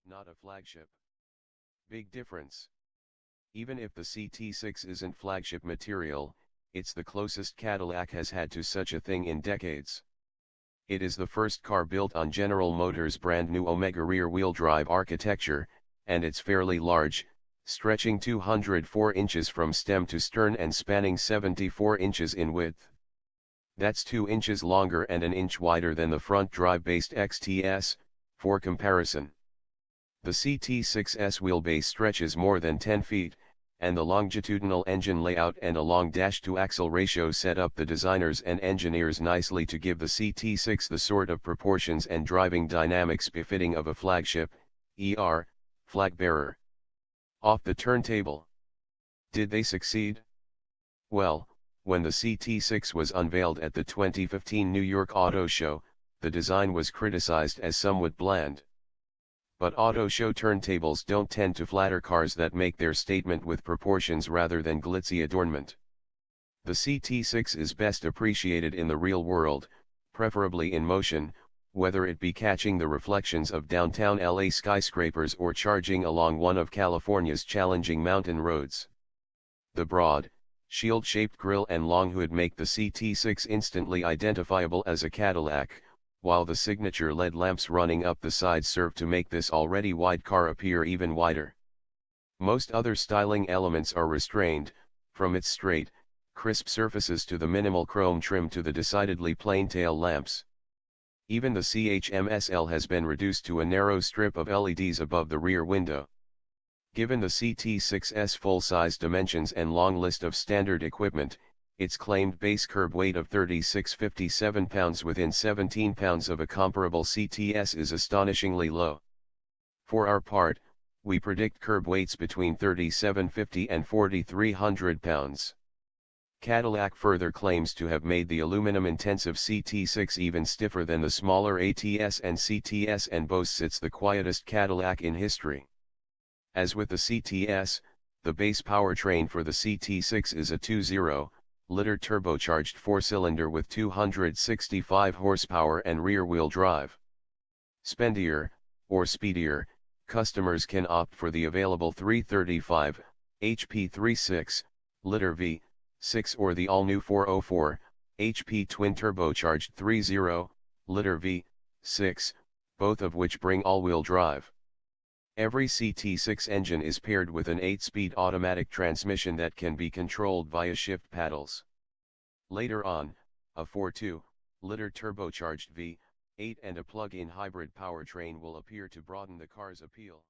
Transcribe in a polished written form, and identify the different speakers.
Speaker 1: not a flagship. Big difference. Even if the CT6 isn't flagship material, it's the closest Cadillac has had to such a thing in decades. It is the first car built on General Motors' brand new Omega rear-wheel drive architecture, and it's fairly large, stretching 204 inches from stem to stern and spanning 74 inches in width. That's 2 inches longer and an inch wider than the front drive-based XTS, for comparison. The CT6's wheelbase stretches more than 10 feet, and the longitudinal engine layout and a long dash-to-axle ratio set up the designers and engineers nicely to give the CT6 the sort of proportions and driving dynamics befitting of a flagship, flag bearer. Off the turntable. Did they succeed? Well, when the CT6 was unveiled at the 2015 New York Auto Show, the design was criticized as somewhat bland. But auto show turntables don't tend to flatter cars that make their statement with proportions rather than glitzy adornment. The CT6 is best appreciated in the real world, preferably in motion, whether it be catching the reflections of downtown LA skyscrapers or charging along one of California's challenging mountain roads. The broad, shield-shaped grille and long hood make the CT6 instantly identifiable as a Cadillac, while the signature LED lamps running up the sides serve to make this already wide car appear even wider. Most other styling elements are restrained, from its straight, crisp surfaces to the minimal chrome trim to the decidedly plain tail lamps. Even the CHMSL has been reduced to a narrow strip of LEDs above the rear window. Given the CT6's full-size dimensions and long list of standard equipment, its claimed base curb weight of 3657 pounds within 17 pounds of a comparable CTS is astonishingly low. For our part, we predict curb weights between 3750 and 4300 pounds. Cadillac further claims to have made the aluminum-intensive CT6 even stiffer than the smaller ATS and CTS and boasts it's the quietest Cadillac in history. As with the CTS, the base powertrain for the CT6 is a 2.0-liter turbocharged four-cylinder with 265 horsepower and rear-wheel drive. Spendier, or speedier, customers can opt for the available 335 HP 3.6-liter V6 or the all-new 404 HP twin-turbocharged 3.0-liter V6, both of which bring all-wheel drive. Every CT6 engine is paired with an 8-speed automatic transmission that can be controlled via shift paddles. Later on, a 4.2-liter turbocharged V8 and a plug-in hybrid powertrain will appear to broaden the car's appeal.